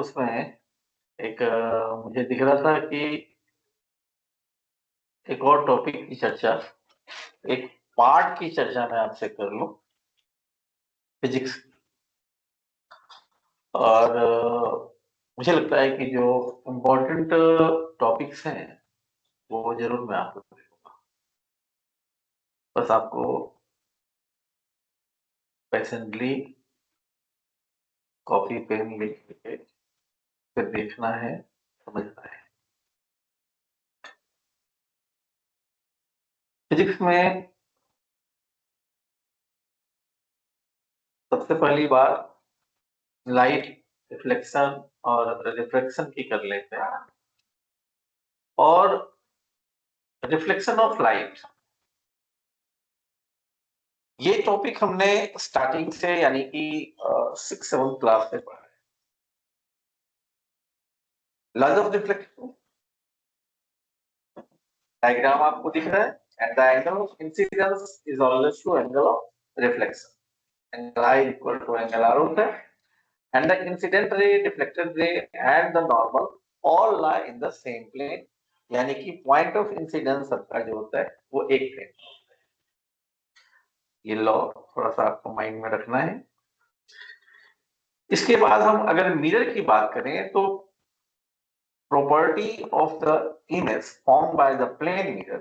उसमें एक मुझे दिख रहा था कि एक और टॉपिक की चर्चा, एक पार्ट की चर्चा मैं आपसे कर लूं फिजिक्स। और मुझे लगता है कि जो इम्पोर्टेंट टॉपिक्स हैं वो जरूर मैं आपको दूंगा। बस आपको पेशेंटली कॉपी पेन लेके फिर देखना है, समझना है। फिजिक्स में सबसे पहली बात लाइट रिफ्लेक्शन और रिफ्रैक्शन की कर लेते हैं। और रिफ्लेक्शन ऑफ लाइट, ये टॉपिक हमने स्टार्टिंग से यानी कि 6-7 क्लास में पढ़ा है। लॉज ऑफ रिफ्लेक्शन डायग्राम आपको दिख रहा है, and the angle of incidence is always to angle of reflection. Angle I equal to angle R होता है, and the incident ray, reflected ray and the normal all lie in the same plane, यानी कि point of incidence सबका जो होता है वो एक प्लेन। ये लॉ थोड़ा सा आपको माइंड में रखना है। इसके बाद हम अगर मिरर की बात करें तो property of the image formed by the plane mirror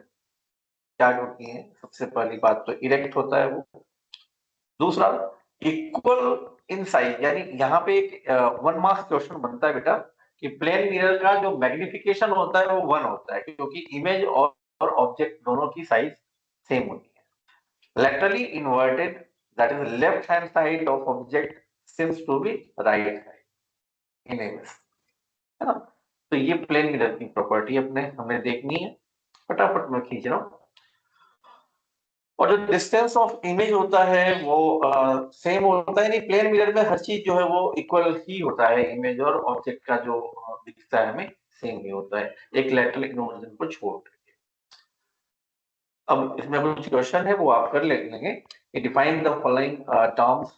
क्या होती है? सबसे पहली बात तो इरेक्ट होता है वो। दूसरा इक्वल इन साइज, यानी यहाँ पे एक 1 मार्क्स क्वेश्चन बनता है बेटा कि प्लेन मिरर का जो मैग्निफिकेशन होता है वो 1 होता है, क्योंकि इमेज और ऑब्जेक्ट दोनों की साइज सेम होती है। Laterally inverted, that is left hand side of object seems to be right side in image, है ना। तो ये प्लेन मिरर की प्रॉपर्टी अपने हमने देखनी है। फटाफट मैं खींच रहा हूँ। और जो डिस्टेंस ऑफ इमेज होता है वो सेम होता है, नहीं प्लेन मिरर में हर चीज जो है वो इक्वल ही होता है, इमेज और ऑब्जेक्ट का जो दिखता है हमें सेम ही होता है, एक लेटरल इन्वर्जन को छोड़ करके। अब इसमें कुछ क्वेश्चन है वो आप कर लेंगे। Define the following terms,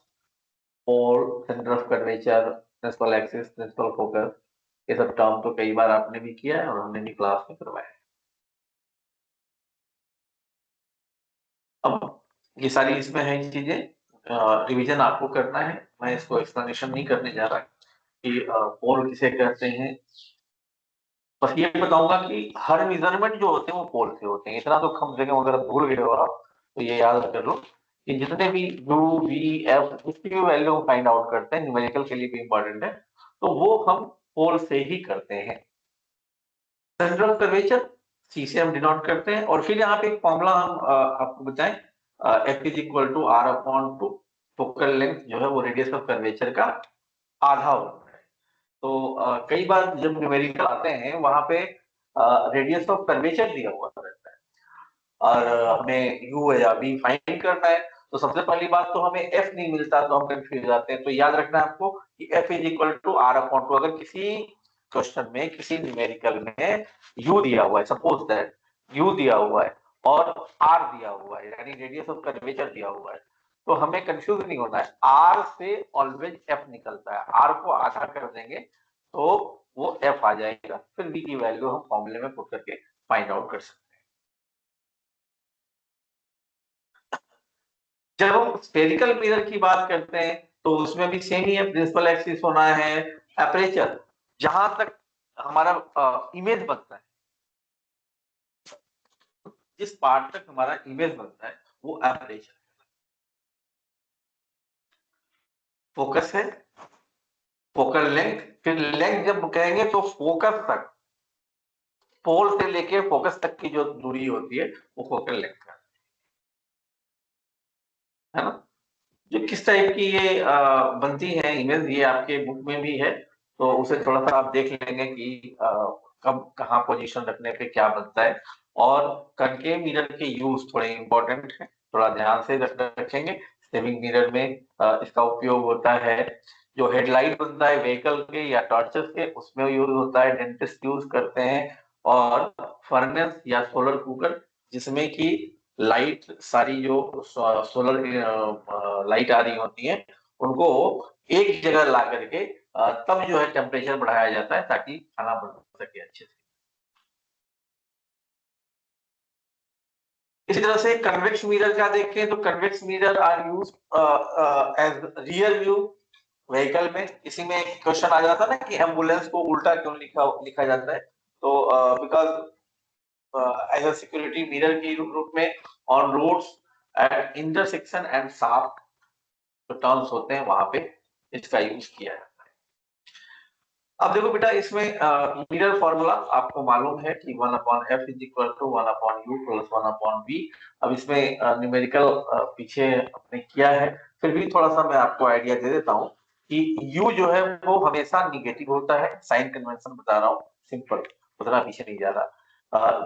pole, centre of curvature, principal axis, principal focus. ये सब टर्म तो कई बार आपने भी किया है और हमने भी क्लास में करवाया है। अब ये सारी इसमें है चीजें, रिवीजन आपको करना है, मैं इसको एक्सप्लेनेशन नहीं करने जा रहा कि पोल किसे कहते हैं। बस ये बताऊंगा कि हर मेजरमेंट जो होते हैं वो पोल से होते हैं, इतना तो कम से कम अगर भूल गए हो आप तो ये याद कर लो कि जितने भी U, V, F इसकी भी वैल्यू फाइंड आउट करते हैं, न्यूमेरिकल के लिए भी इंपॉर्टेंट है, तो वो हम पोल से ही करते हैं। सेंटर ऑफ कर्वेचर C से हम डिनोट करते हैं, और फिर यहाँ पे एक फॉर्मूला हम आपको बताएं, F is equal to R upon two focal length जो है वो रेडियस ऑफ कर्वेचर का आधा होता है। तो कई बार जब न्यूमेरिकल आते हैं वहां पे रेडियस ऑफ कर्वेचर दिया हुआ रहता है और हमें U या V फाइंड करना है, तो सबसे पहली बात तो हमें F नहीं मिलता तो हम कंफ्यूज जाते हैं। तो याद रखना है आपको कि F is equal to R upon two, अगर किसी क्वेश्चन में किसी न्यूमेरिकल में U दिया हुआ है, सपोज दैट U दिया हुआ है और R दिया हुआ है, यानी रेडियस ऑफ कर्वेचर दिया हुआ है, तो हमें कंफ्यूज नहीं होना है। R से ऑलवेज F निकलता है, R को आधा कर देंगे तो वो F आ जाएगा, फिर V की वैल्यू हम फॉर्मूले में पुट करके फाइंड आउट कर सकते हैं। जब हम स्फेरिकल मिरर की बात करते हैं तो उसमें भी सेम ही है, प्रिंसिपल एक्सिस होना है, एपरेचर, जहां तक हमारा इमेज बनता है, जिस पार्ट तक हमारा इमेज बनता है वो एपरेचर। फोकस है, फोकल लेंथ, फिर लेंथ जब कहेंगे तो फोकस तक, पोल से लेके फोकस तक की जो दूरी होती है वो फोकल लेंथ है ना। जो किस टाइप की ये बनती है इमेज, ये आपके बुक में भी है, तो उसे थोड़ा सा आप देख लेंगे कि कब कहाँ पोजीशन रखने पे क्या बनता है। और कनकेव मिरर के यूज थोड़े इंपॉर्टेंट है, थोड़ा ध्यान से रखेंगे। सेविंग मिरर में इसका उपयोग होता है, जो हेडलाइट बनता है व्हीकल के या टॉर्चेस के उसमें यूज होता है, डेंटिस्ट यूज करते हैं। और फर्नेस या सोलर कुकर, जिसमें कि लाइट सारी जो सोलर लाइट आ रही होती है उनको एक जगह ला करके तब जो है टेम्परेचर बढ़ाया जाता है ताकि खाना बन सके अच्छे से। इसी तरह से कन्वेक्स मिरर का देखें तो convex mirror are use as rear view vehicle में। इसी में एक क्वेश्चन आ जाता है ना कि एम्बुलेंस को उल्टा क्यों लिखा लिखा जाता है, तो because as a security mirror के रूप में on roads at intersection and sharp जो टर्न्स होते हैं वहां पे इसका यूज किया है। अब देखो बेटा इसमें मिरर फॉर्मूला आपको मालूम है कि 1/f is equal to 1/u plus 1/v। अब इसमें न्यूमेरिकल पीछे अपने किया है, फिर भी थोड़ा सा मैं आपको आइडिया दे देता हूँ कि u जो है वो हमेशा निगेटिव होता है। साइन कन्वेंशन बता रहा हूँ, सिंपल, उतना पीछे नहीं जा रहा।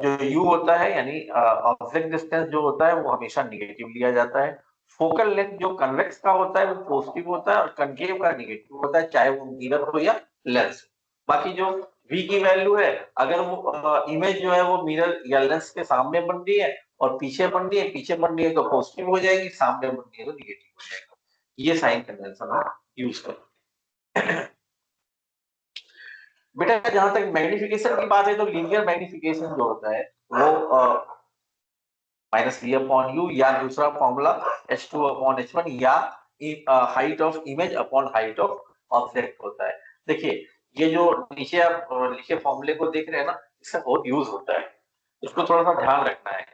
जो u होता है यानी ऑब्जेक्ट डिस्टेंस जो होता है वो हमेशा निगेटिव लिया जाता है। फोकल लेंथ जो कन्वेक्स का होता है वो पॉजिटिव होता है और कनकेव का निगेटिव होता है, चाहे वो मिरर हो या लेंस। बाकी जो v की वैल्यू है, अगर वो इमेज जो है वो मिरर या लेंस के सामने बन रही है और पीछे बन रही है, पीछे बन रही है तो पॉजिटिव हो जाएगी, सामने बन रही है तो निगेटिव हो जाएगा। ये साइन कन्वेंशन हम यूज करते हैं। बेटा जहां तक मैग्निफिकेशन की बात है तो लीनियर मैग्निफिकेशन जो होता है वो -v/u या दूसरा फॉर्मूला h2/h1 या height of image upon height of object होता है। देखिए ये जो नीचे आप लिखे फॉर्मूले को देख रहे हैं ना, इसका बहुत यूज होता है, इसको थोड़ा सा ध्यान रखना है।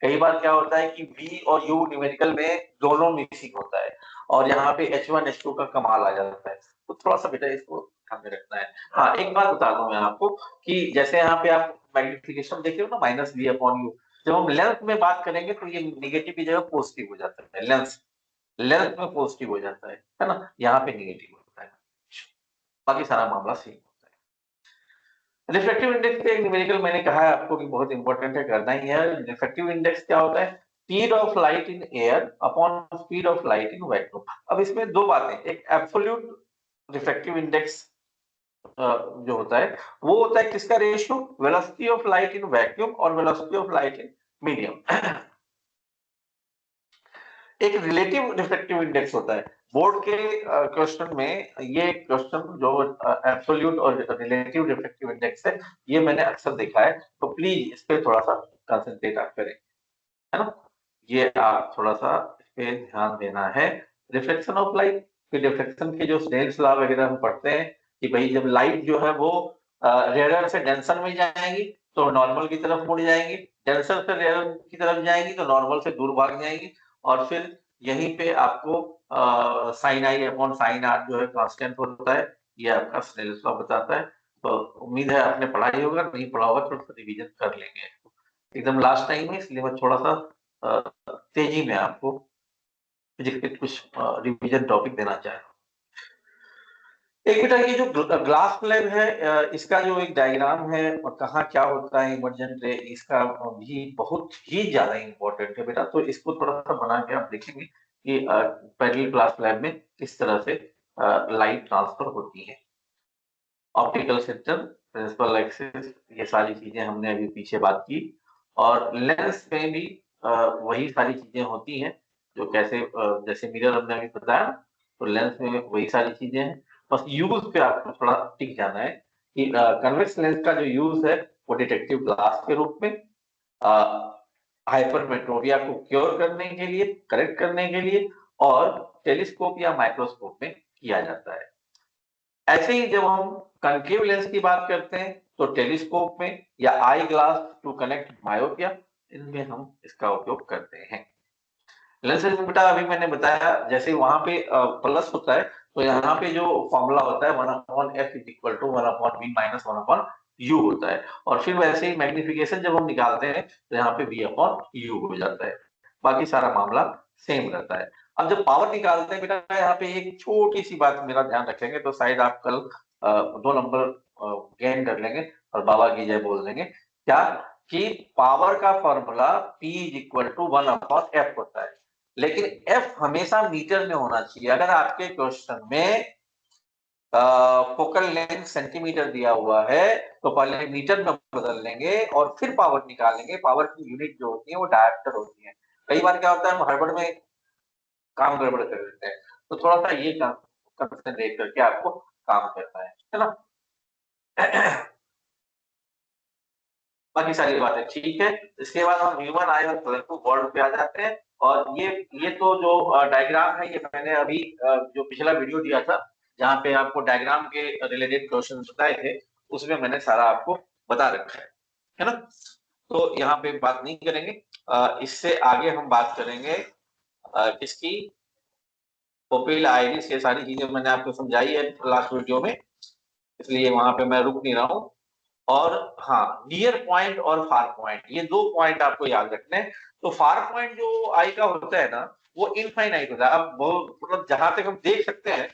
कई बार क्या होता है कि v और u न्यूमेरिकल में दोनों मिसिंग होता है और यहाँ पे h1 h2 का कमाल आ जाता है, तो थोड़ा सा बेटा इसको ध्यान में रखना है। हाँ एक बात बता दूं मैं आपको कि जैसे यहाँ पे आप मैग्निफिकेशन देख रहे हो ना -v/u, जब हम लेंथ में बात करेंगे तो ये निगेटिव की जगह पॉजिटिव हो जाता है। लेंथ लेंथ में पॉजिटिव हो जाता है ना, यहाँ पे निगेटिव होता है। बाकी सारा मामला सेम होता है। रिफ्लेक्टिव इंडेक्स पे एक न्यूमेरिकल मैंने कहा है आपको कि बहुत इंपॉर्टेंट है, करना ही है। रिफ्लेक्टिव इंडेक्स क्या होता है? Speed of light in air upon speed of light in vacuum. अब इसमें दो बातें, एक एब्सोल्यूट रिफ्लेक्टिव इंडेक्स जो होता है वो होता है किसका ratio? Velocity of light in vacuum और velocity of light in medium. एक रिलेटिव रिफ्लेक्टिव इंडेक्स होता है। बोर्ड के क्वेश्चन में ये क्वेश्चन जो एब्सोल्यूट और रिलेटिव रिफ्लेक्टिव इंडेक्स है, ये मैंने अक्सर देखा है, तो प्लीज इस पे थोड़ा सा कंसंट्रेट आप करें, है ना। ये आप थोड़ा सा इस पे ध्यान देना है। रिफ्लेक्शन ऑफ लाइट, फिर रिफ्लेक्शन के जो स्नेल्स लॉ वगैरह हम पढ़ते हैं कि भाई जब लाइट जो है वो रेयर से डेंसर में जाएंगी तो नॉर्मल की तरफ मुड़ जाएंगी, डेंसर से रेयर की तरफ जाएंगी तो नॉर्मल से दूर भाग जाएंगी, और फिर यहीं पे आपको sine I upon sine R जो है कांस्टेंट होता है। ये आपका स्नेल्स लॉ बताता है। तो उम्मीद है आपने पढ़ा ही होगा, नहीं पढ़ा होगा थोड़ा सा रिवीजन कर लेंगे। एकदम लास्ट टाइम में इसलिए मैं थोड़ा सा तेजी में आपको फिजिक्स के कुछ रिवीजन टॉपिक देना चाह रहा हूँ। एक बेटा ये जो ग्लास स्लैब है, इसका जो एक डायग्राम है और कहाँ क्या होता है इमर्जेंट रे, इसका भी बहुत ही ज्यादा इम्पोर्टेंट है बेटा। तो इसको थोड़ा सा बना के आप देखेंगे कि पैरेलल ग्लास स्लैब में किस तरह से लाइट ट्रांसफर होती है। ऑप्टिकल सिस्टम, प्रिंसिपल एक्सिस, ये सारी चीजें हमने अभी पीछे बात की। और लेंस में भी वही सारी चीजें होती हैं जो कैसे जैसे मिरर हमने अभी बताया, तो लेंस में वही सारी चीजें हैं। बस यूज पे आपको थोड़ा टिक जाना है कि कन्वेक्स लेंस का जो यूज है वो डिटेक्टिव ग्लास के रूप में, हाइपरमेट्रोपिया को क्योर करने के लिए, करेक्ट करने के लिए, और टेलीस्कोप या माइक्रोस्कोप में किया जाता है। ऐसे ही जब हम कनकेव लेंस की बात करते हैं तो टेलीस्कोप में या आई ग्लास टू कनेक्ट मायोपिया, इनमें हम इसका उपयोग करते हैं। लेंसेज में बेटा अभी मैंने बताया जैसे वहां पे प्लस होता है तो यहाँ पे जो फॉर्मूला होता है 1/f is equal to 1/v minus 1/u होता है, और फिर वैसे ही मैग्निफिकेशन जब हम निकालते हैं तो यहाँ पे v/u हो जाता है। बाकी सारा मामला सेम रहता है। अब जब पावर निकालते हैं बेटा, यहाँ पे एक छोटी सी बात मेरा ध्यान रखेंगे तो शायद आप कल 2 नंबर गेन कर लेंगे और बाबा की जय बोल देंगे। क्या कि पावर का formula P is equal to 1/f होता है, लेकिन f हमेशा मीटर में होना चाहिए। अगर आपके क्वेश्चन में फोकल लेंथ सेंटीमीटर दिया हुआ है तो पहले मीटर में बदल लेंगे और फिर पावर निकालेंगे। पावर की यूनिट जो होती है वो डायप्टर होती है। कई बार क्या होता है हम हड़बड़ में काम गड़बड़ कर देते हैं, तो थोड़ा सा ये कंसंट्रेट करके आपको काम करता है ना? बाकी सारी बातें ठीक है। इसके बाद हम ह्यूमन आई और कलरफुल वर्ल्ड पे आ जाते हैं और ये तो जो डायग्राम है ये मैंने अभी जो पिछला वीडियो दिया था जहाँ पे आपको डायग्राम के रिलेटेड क्वेश्चन बताए थे उसमें मैंने सारा आपको बता रखा है ना? तो यहाँ पे बात नहीं करेंगे। इससे आगे हम बात करेंगे किसकी? पोपिल आइरिस, ये सारी चीजें मैंने आपको समझाई है लास्ट वीडियो में, इसलिए वहां पे मैं रुक नहीं रहा हूँ। और हाँ, नियर पॉइंट और फार पॉइंट, ये दो पॉइंट आपको याद रखने हैं। तो फार पॉइंट जो आई का होता है ना वो इनफाइनाइट होता है। अब वो मतलब जहां तक हम देख सकते हैं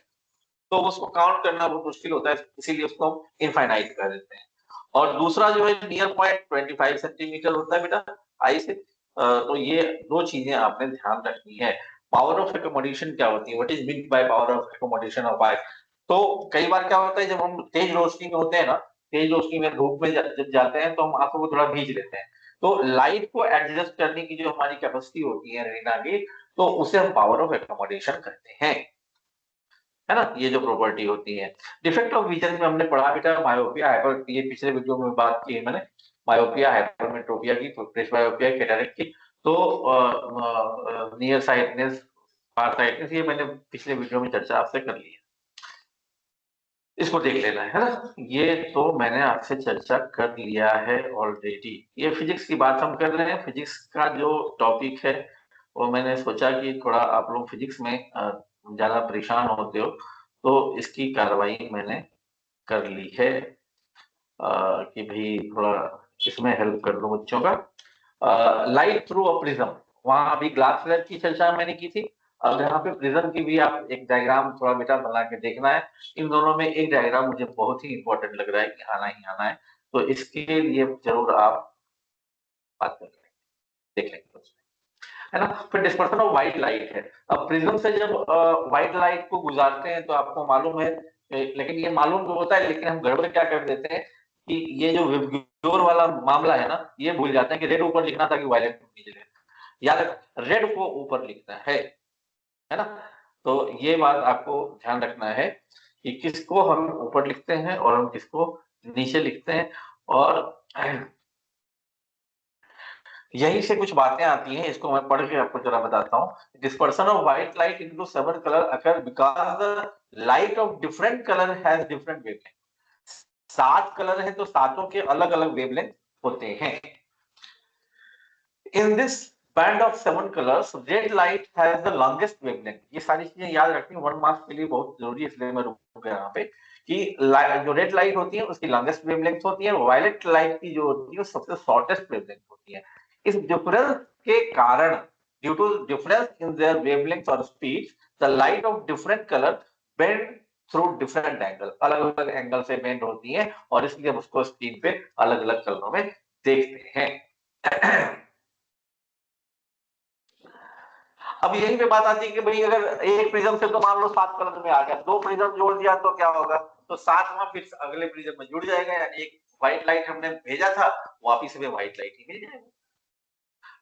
तो उसको काउंट करना बहुत मुश्किल होता है, इसीलिए उसको हम इनफाइनाइट कर देते हैं। और दूसरा जो है नियर पॉइंट 25 सेंटीमीटर होता है बेटा आई से। तो ये दो चीजें आपने ध्यान रखनी है। पावर ऑफ एकोमोडेशन क्या होती है? What is mean by power of accommodation of eye? तो कई बार क्या होता है जब हम तेज रोशनी में होते हैं ना, तेज रोशनी में धूप में जब जाते हैं तो हम आंखों को थोड़ा भींच लेते हैं। तो लाइट को एडजस्ट करने की जो हमारी कैपेसिटी होती है रेटिना की, तो उसे हम पावर ऑफ एकोमोडेशन करते हैं, है ना? ये जो प्रॉपर्टी होती है। डिफेक्ट ऑफ विजन में हमने पढ़ा बेटा मायोपिया, हाइपर, ये पिछले वीडियो में बात की है मैंने, मायोपिया, हाइपरमेट्रोपिया की, प्रेसबायोपिया, कैटरेक्ट की। तो नियर साइटनेस, फार साइटनेस, ये मैंने पिछले वीडियो में चर्चा आपसे कर ली है। इसको देख लेना है ना? ये तो मैंने आपसे चर्चा कर लिया है ऑलरेडी। ये फिजिक्स की बात हम कर रहे हैं। फिजिक्स का जो टॉपिक है वो मैंने सोचा कि थोड़ा आप लोग फिजिक्स में ज्यादा परेशान होते हो तो इसकी कार्रवाई मैंने कर ली है कि भाई थोड़ा इसमें हेल्प कर दो बच्चों का। लाइट थ्रू अ प्रिज्म, वहां अभी ग्लास स्लैब की चर्चा मैंने की थी। अब यहाँ पे प्रिज्म की भी आप एक डायग्राम थोड़ा बेटा बना के देखना है। इन दोनों में एक डायग्राम मुझे बहुत ही इंपॉर्टेंट लग रहा है कि आना ही आना है, तो इसके लिए जरूर आप बात कर लें, देख लेंगे उसमें, है ना? फिर डिस्पर्सन ऑफ व्हाइट लाइट है। अब प्रिज्म से जब व्हाइट लाइट को गुजारते हैं तो आपको मालूम है, लेकिन ये मालूम तो होता है लेकिन हम गड़बड़ क्या कर देते हैं कि ये जो विबग्योर वाला मामला है ना, ये भूल जाते हैं कि रेड ऊपर लिखना था कि वायलेट नीचे लिखना, याद रेड को ऊपर लिखना है ना? तो ये बात आपको ध्यान रखना है कि किसको हम ऊपर लिखते हैं और हम किसको नीचे लिखते हैं। और यही से कुछ बातें आती हैं, इसको मैं पढ़ के आपको जरा बताता हूँ। Dispersion of white light into seven colour occur because the light of different colour has different wavelength. 7 colour है तो सातों के अलग अलग वेवलेंथ होते हैं। In this band of 7 colours red light has the longest wavelength. ये सारी चीजें याद रखनी 1 मार्क्स के लिए बहुत जरूरी है, इसलिए मैं रुक गया यहाँ पे कि जो रेड लाइट होती है उसकी लॉन्गेस्ट वेवलेंथ होती है, वायलेट लाइट की जो होती है सबसे शॉर्टेस्ट वेवलेंथ होती है। इस डिफरेंस के कारण, due to difference in their wavelength और speed, the light of different colour bend through different angle, अलग अलग एंगल से बेंड होती है और इसलिए हम उसको स्क्रीन पे अलग अलग कलरों में देखते हैं। अब यही पे बात आती है कि भाई अगर एक प्रिज्म से तो मान लो 7 कलर में आ गया, 2 प्रिज्म जोड़ दिया तो क्या होगा? तो 7वां फिर अगले प्रिज्म में जुड़ जाएगा, यानी एक व्हाइट लाइट हमने भेजा था वापिस हमें व्हाइट लाइट ही मिल जाएगा।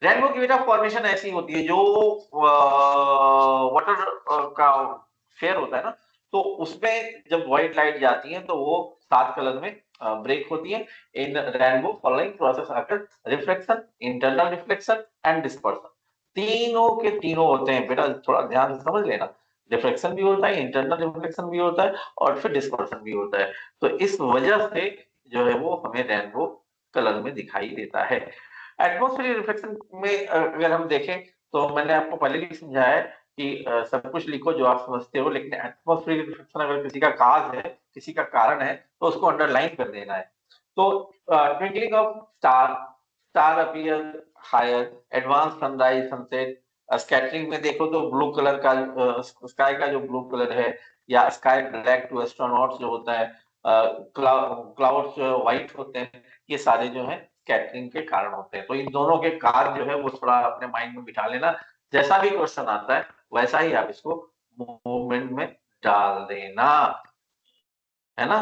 रेनबो की बेटा फॉर्मेशन ऐसी होती है, जो वाटर का फेयर होता है ना, तो उसमें जब व्हाइट लाइट जाती है तो वो 7 कलर में ब्रेक होती है। इन रेनबो फॉलोइंग प्रोसेस आकर reflection, internal reflection and dispersion, तीनों के तीनों होते हैं बेटा, थोड़ा ध्यान से समझ लेना। रिफ्लेक्शन भी होता है, इंटरनल रिफ्लेक्शन भी होता है और फिर डिस्पर्सन भी होता है। तो इस वजह से जो है वो हमें रेनबो कलर में दिखाई देता है। एटमॉस्फेरिक रिफ्लेक्शन में अगर हम देखें तो मैंने आपको पहले भी समझाया है कि सब कुछ लिखो जो आप समझते हो, लेकिन एटमॉस्फेरिक रिफ्लेक्शन अगर किसी का काज है, किसी का कारण है, तो उसको अंडरलाइन कर देना है। तो twinkling of star, star appear higher, advance sunrise sunset, scattering में देखो तो ब्लू कलर का, स्काई का जो ब्लू कलर है, या स्काई ब्लैक टू एस्ट्रोनॉट्स जो होता है, क्लाउड्स व्हाइट होते हैं, ये सारे जो है स्कैटरिंग के कारण होते हैं। तो इन दोनों के कार्य जो है वो थोड़ा अपने माइंड में बिठा लेना, जैसा भी क्वेश्चन आता है वैसा ही आप इसको मूवमेंट में डाल देना, है ना?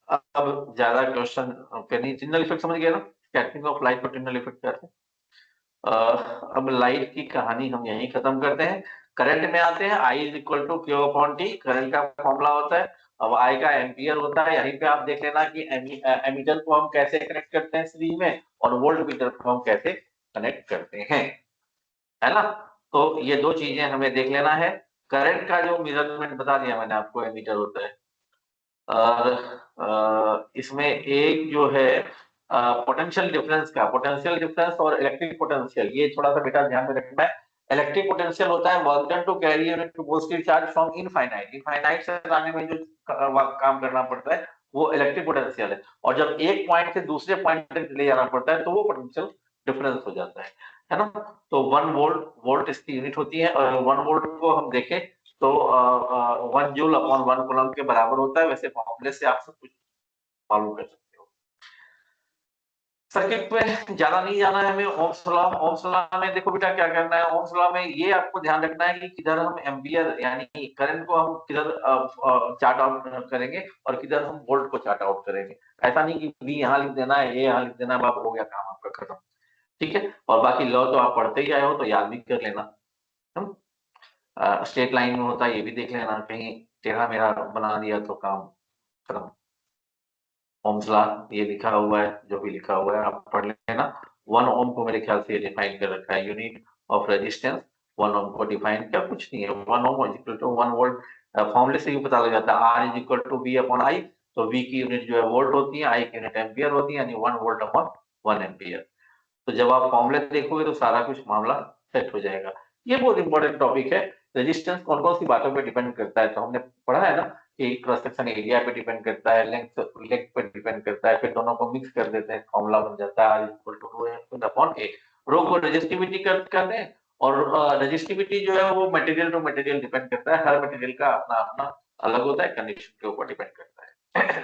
अब ज्यादा क्वेश्चन करनी, टिनल इफेक्ट समझ गए ना? स्कैटरिंग ऑफ लाइट को टिनल इफेक्ट कहते हैं। अब लाइट की कहानी हम यहीं खत्म करते हैं। करंट में आते हैं, I is equal to Q upon T, current का फॉर्मूला होता है अब आई का एम्पियर होता है, यहीं पे आप देख लेना कि एमीटर को हम कैसे कनेक्ट करते हैं सीरीज में और वोल्ट मीटर को हम कैसे कनेक्ट करते हैं, है ना। तो ये दो चीजें हमें देख लेना है। करंट का जो मेजरमेंट बता दिया मैंने आपको, एमीटर होता है। और इसमें एक जो है पोटेंशियल डिफरेंस का, पोटेंशियल डिफरेंस और इलेक्ट्रिक पोटेंशियल, ये थोड़ा सा बेटा ध्यान में रखना है। इलेक्ट्रिक पोटेंशियल होता है work done to carry unit to positive charge from infinite, infinite से लाने में जो काम करना पड़ता है वो इलेक्ट्रिक पोटेंशियल है। और जब एक पॉइंट से दूसरे पॉइंट तक ले जाना पड़ता है तो वो पोटेंशियल डिफरेंस हो जाता है ना। तो 1 वोल्ट, वोल्ट इसकी यूनिट होती है, और 1 वोल्ट को हम देखें तो 1 जूल अपॉन 1 कूलम्ब के बराबर होता है। वैसे फॉर्मूले से आप सब कुछ मालूम कर सकते हो। सर्किट में ज्यादा नहीं जाना है हमें। ओम्स लॉ, ओम्स लॉ में देखो बेटा क्या करना है। ओम्स लॉ में ये आपको ध्यान रखना है कि किधर हम एम्पियर यानी करंट को हम किधर चार्ट आउट करेंगे और किधर हम वोल्ट को चार्ट आउट करेंगे। ऐसा नहीं कि बी यहाँ लिख देना है, ए यहाँ लिख देना है, बाप हो गया काम आपका खत्म। ठीक है, और बाकी लॉ तो आप पढ़ते ही आए हो तो याद भी कर लेना। स्ट्रेट लाइन में होता है ये भी देख लेना, कहीं टेढ़ा मेढ़ा बना दिया तो काम खत्म। ओम्स लॉ ये लिखा हुआ है, जो भी लिखा हुआ है आप पढ़ लेना। 1 ओम को मेरे ख्याल से डिफाइन कर रखा है, यूनिट ऑफ रेजिस्टेंस। 1 ओम को डिफाइन किया, कुछ नहीं है। 1 ohm is equal to 1 volt. फॉर्मूले से ही पता लग जाता है, R is equal to V upon I। तो V की यूनिट जो है वोल्ट होती है, I की यूनिट एम्पियर होती है, यानी 1 वोल्ट अपॉन 1 एम्पियर। तो जब आप फॉर्मूले देखोगे तो सारा कुछ मामला सेट हो जाएगा। ये बहुत इंपॉर्टेंट टॉपिक है। रेजिस्टेंस कौन-कौन सी बातों पे डिपेंड करता है, तो हमने पढ़ा है ना कि क्रॉस सेक्शन एरिया पे डिपेंड करता है, लेंथ पे डिपेंड करता है, फिर दोनों को मिक्स कर देते हैं, फॉर्मूला बन जाता है R equal to 2 upon A। Rho को रेजिस्टिविटी कहते हैं, और रेजिस्टिविटी जो है वो मटेरियल टू मटेरियल डिपेंड करता है। हर मटेरियल का अपना-अपना अलग होता है, कंडीशन के ऊपर डिपेंड करता है।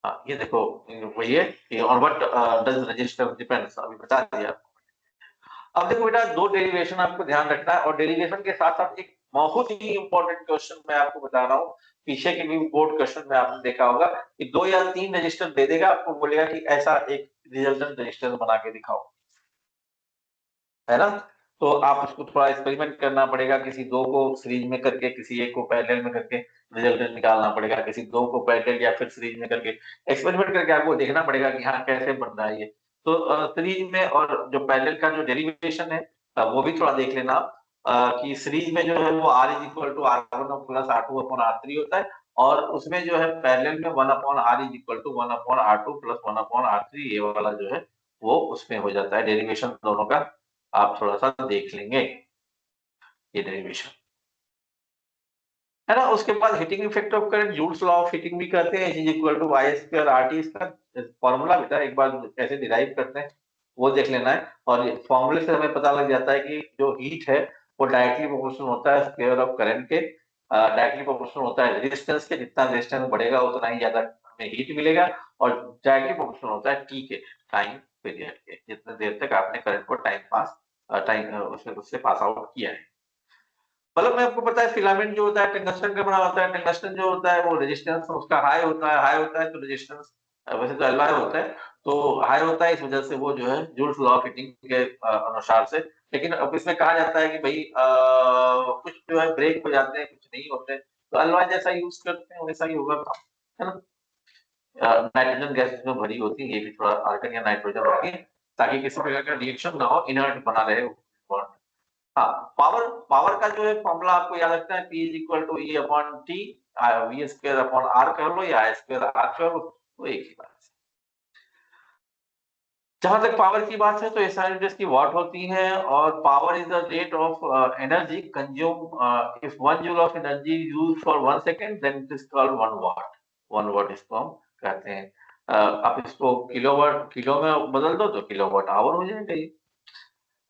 हाँ, ये देखो वही है कि on what does register depends, अभी बता दिया। अब देखो बेटा, दो डेरिवेशन आपको ध्यान रखना है, और डेरिवेशन के साथ साथ एक बहुत ही इंपॉर्टेंट क्वेश्चन मैं आपको बता रहा हूँ। पीछे के भी बोर्ड क्वेश्चन में आपने देखा होगा कि 2 या 3 रजिस्टर दे देगा, आपको बोलेगा कि ऐसा एक रिजल्टेंट रजिस्टर बना के दिखाओ, है ना। तो आप उसको थोड़ा एक्सपेरिमेंट करना पड़ेगा, किसी दो को सीरीज में करके, किसी एक को पैरेलल में करके रिजल्टेंट निकालना पड़ेगा, किसी दो को पैरेलल या फिर सीरीज में करके एक्सपेरिमेंट करके आपको देखना पड़ेगा कि हाँ कैसे बन रहा है ये। तो सीरीज में और जो पैरेलल का जो डेरिवेशन है वो भी थोड़ा देख लेना आप। कि सीरीज में जो है वो R is equal to R1 plus R2 upon R3 होता है, और उसमें जो है पैरेलल में 1 upon R is equal to 1 upon R2 plus 1 upon R3, ये वाला जो है वो उसमें हो जाता है डेरिवेशन दोनों का। आप थोड़ा-सा देख लेंगे ये डेरिवेशन, है ना। उसके बाद heating effect of current, Joule's law of heating भी कहते हैं, is equal to I square RT। इसका फॉर्मूला बेटा एक बार कैसे डिराइव करते हैं वो देख लेना है। और फॉर्मूले से हमें पता लग जाता है कि जो हीट है वो डायरेक्टली प्रोपोर्शनल होता है स्क्वायर ऑफ करंट के, डायरेक्टली प्रोपोर्शनल होता है रेजिस्टेंस के। जितना रेजिस्टेंस बढ़ेगा उतना ही ज्यादा हमें हीट मिलेगा, और डायरेक्टली प्रोपोर्शनल होता है टी के, टाइम पीरियड के, जितने देर तक आपने करंट को टाइम उससे पास आउट किया है। मतलब में आपको पता है फिलामेंट जो होता है टंगस्टन का बना होता है। टंगस्टन जो होता है वो रेजिस्टेंस उसका हाई होता है तो रेजिस्टेंस वैसे तो एल होता है, तो हाई होता है, इस वजह से वो जो है जूल्स लॉ ऑफ हीटिंग के अनुसार से। लेकिन अब इसमें कहा जाता है कि भाई कुछ जो है ब्रेक हो जाते हैं, कुछ नहीं होते, तो एलॉय जैसा यूज करते हैं वैसा ही होगा काम, है ना। नाइट्रोजन गैस इसमें भरी होती है, ये भी थोड़ा आर्गन या नाइट्रोजन होती है, ताकि किसी प्रकार का रिएक्शन ना हो, इनर्ट बना रहे वो। हाँ, पावर पावर का जो है फॉर्मूला आपको याद रखना है, P is equal to E upon T, V square upon R कर लो या आई स्क्वायर आर कर लो, वो एक ही बात है। जहां तक पावर की बात है तो एसआई यूनिट्स की वाट होती है, और power is the rate of energy consume. If 1 joule of energy used for 1 second then it is called 1 watt. 1 watt इसको हम कहते हैं। आप इसको किलोवाट किलो में बदल दो तो किलोवाट आवर हो जाएगा ये,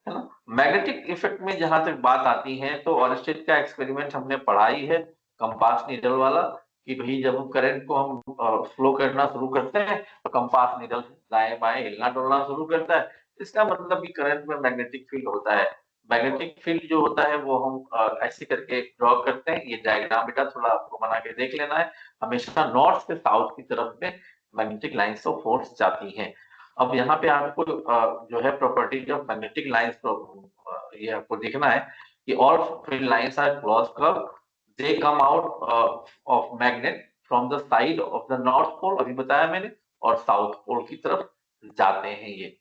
है ना। मैग्नेटिक इफेक्ट में जहां तक बात आती है तो ऑर्स्टेड का एक्सपेरिमेंट हमने पढ़ा ही है, कंपास नीडल वाला, कि भाई जब हम करंट को हम फ्लो करना शुरू करते हैं तो कंपास नीडल दाएं बाएं हिलना डुलना शुरू करता है। इसका मतलब कि करंट में मैग्नेटिक फील्ड होता है। मैग्नेटिक फील्ड जो होता है वो हम ऐसे करके ड्रॉ करते हैं। ये डायग्राम बेटा थोड़ा आपको बना के देख लेना है। हमेशा नॉर्थ से साउथ की तरफ में मैग्नेटिक लाइन्स ऑफ फोर्स जाती हैं। अब यहाँ पे आपको जो है प्रॉपर्टीज ऑफ मैग्नेटिक लाइंस, तो ये आपको देखना है कि all field lines are cross curve, they come out of magnet from the side of the north pole, अभी बताया मैंने, और साउथ पोल की तरफ जाते हैं ये,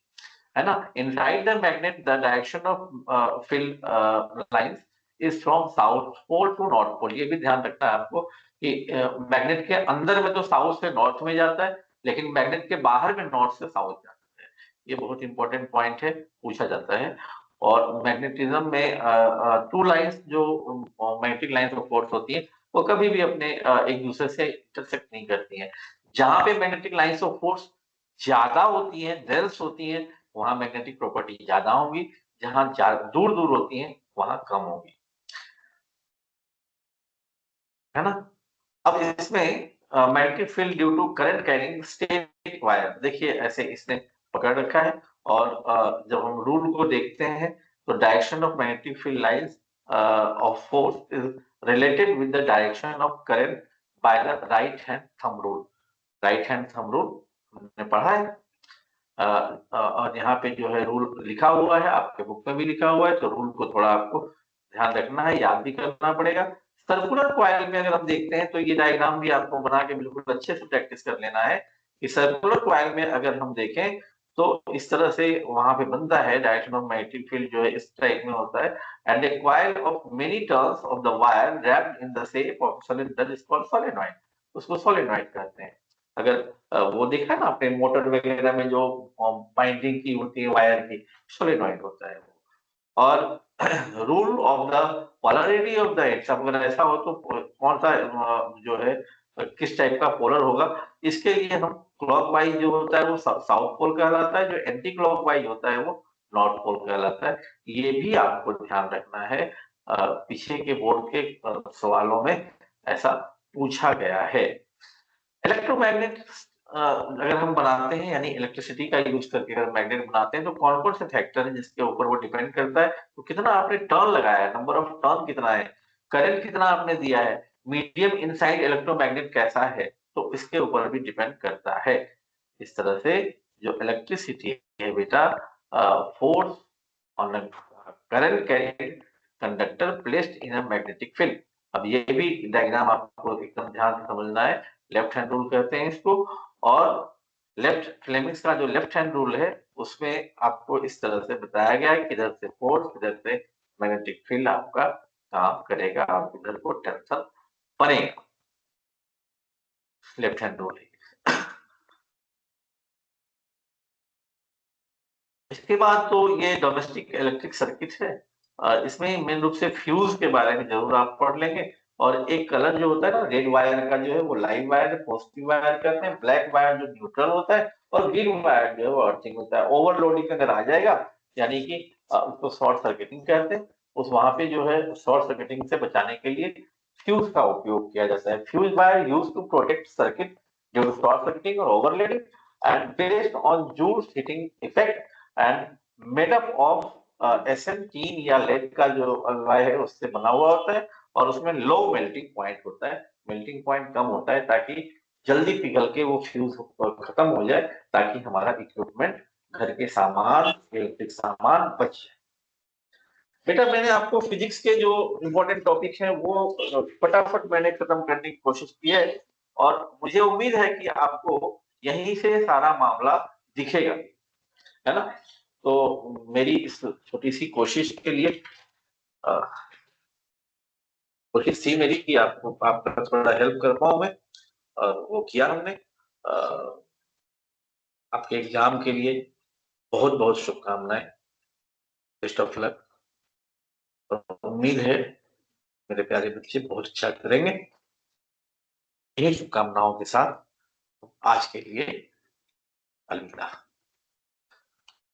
है ना। Inside the magnet the direction of field lines is from south pole to north pole. ये भी ध्यान रखना है आपको कि मैग्नेट के अंदर में तो साउथ से नॉर्थ में जाता है, लेकिन मैग्नेट के बाहर में नॉर्थ से साउथ जाता है। ये बहुत इंपॉर्टेंट पॉइंट है, पूछा जाता है। और मैग्नेटिज्म में टू लाइंस जो मैग्नेटिक लाइंस ऑफ फोर्स होती है, वो कभी भी अपने एक दूसरे से इंटरसेक्ट नहीं करती हैं। जहां पे मैग्नेटिक लाइंस ऑफ फोर्स ज्यादा होती हैं, डेंस होती हैं, वहां मैग्नेटिक प्रॉपर्टी ज्यादा होगी, जहां दूर दूर होती हैं वहां कम होगी, है ना। अब इसमें magnetic field due to current carrying straight wire, देखिए ऐसे इसने पकड़ रखा है। और जब हम रूल को देखते हैं तो direction of magnetic field lines of force is related with the direction of current by the right hand thumb rule. Right hand thumb rule हमने पढ़ा है। और यहाँ पे जो है रूल लिखा हुआ है, आपके बुक में भी लिखा हुआ है, तो रूल को थोड़ा आपको ध्यान रखना है, याद भी करना पड़ेगा। सर्कुलर कॉइल में अगर हम देखते हैं तो ये डायग्राम भी आपको बना के बिल्कुल अच्छे से प्रैक्टिस कर लेना है कि सर्कुलर कॉइल में अगर हम देखें तो इस तरह से वहां पे बनता है, डायरेक्शन ऑफ मैग्नेटिक फील्ड जो है इस टाइप में होता है। And A coil of many turns of the wire wrapped in the shape of solid that is called solenoid, उसको सोलेनॉइड कहते हैं। अगर वो देखा है ना आपने मोटर वगैरह में जो बाइंडिंग की होती है वायर की, सोलेनॉइड होता है वो। और rule of the polarity of the x, अगर ऐसा हो तो कौन सा जो है किस टाइप का पोलर होगा, इसके लिए हम क्लॉकवाइज जो होता है वो साउथ पोल कहलाता है, जो एंटी क्लॉकवाइज होता है वो नॉर्थ पोल कहलाता है। ये भी आपको ध्यान रखना है, पीछे के बोर्ड के सवालों में ऐसा पूछा गया है। इलेक्ट्रोमैग्नेट अगर हम बनाते हैं, यानी इलेक्ट्रिसिटी का यूज करके अगर मैग्नेट बनाते हैं, तो कौन कौन से फैक्टर है जिसके ऊपर वो डिपेंड करता है, तो कितना आपने टर्न लगाया है, नंबर ऑफ टर्न कितना है, करंट कितना आपने दिया है, मीडियम इनसाइड इलेक्ट्रोमैग्नेट कैसा है, तो इसके ऊपर भी डिपेंड करता है। इस तरह से जो इलेक्ट्रिसिटी है बेटा, force on a current carrying conductor placed in a magnetic field. अब ये भी डायग्राम आपको एकदम ध्यान से समझना है। लेफ्ट हैंड रूल कहते हैं इसको। और लेफ्ट फ्लेमिंग्स का जो लेफ्ट हैंड रूल है उसमें आपको इस तरह से बताया गया है कि इधर से फोर्स, इधर से मैग्नेटिक फील्ड आपका काम करेगा और इधर को टेंशन बनेगा। लेफ्ट हैंड रूल है। इसके बाद तो ये डोमेस्टिक इलेक्ट्रिक सर्किट है। इसमें मेन रूप से फ्यूज के बारे में जरूर आप पढ़ लेंगे। और एक कलर जो होता है ना रेड वायर का, जो है वो लाइव वायर पॉजिटिव वायर कहते हैं, ब्लैक वायर जो न्यूट्रल होता है, और ग्रीन वायर जो है वो अर्थिंग होता है। ओवरलोडिंग अगर आ जाएगा यानी कि उसको शॉर्ट सर्किटिंग कहते हैं, उस वहां पे जो है शॉर्ट सर्किटिंग से बचाने के लिए फ्यूज का उपयोग किया जाता है। Fuse wire use to protect circuit due to short circuiting और overloading and based on joules heating effect and made up of SN3 या लेड का जो अलॉय है उससे बना हुआ होता है। और उसमें लो मेल्टिंग पॉइंट होता है, मेल्टिंग पॉइंट कम होता है ताकि जल्दी पिघल के वो फ्यूज खत्म हो जाए, ताकि हमारा इक्विपमेंट, घर के सामान, इलेक्ट्रिक सामान बच जाए। बेटा मैंने आपको फिजिक्स के जो इम्पोर्टेंट टॉपिक हैं वो फटाफट मैंने खत्म करने की कोशिश की है, और मुझे उम्मीद है कि आपको यहीं से सारा मामला दिखेगा, है ना। तो मेरी इस छोटी सी कोशिश के लिए अ, कोशिश थी मेरी कि आपको आपका थोड़ा हेल्प कर पाऊँ मैं, और वो किया हमने। आपके एग्ज़ाम के लिए बहुत-बहुत शुभकामनाएँ, बेस्ट ऑफ लक। और उम्मीद है मेरे प्यारे बच्चे बहुत अच्छा करेंगे। यही शुभकामनाओं के साथ आज के लिए अलविदा।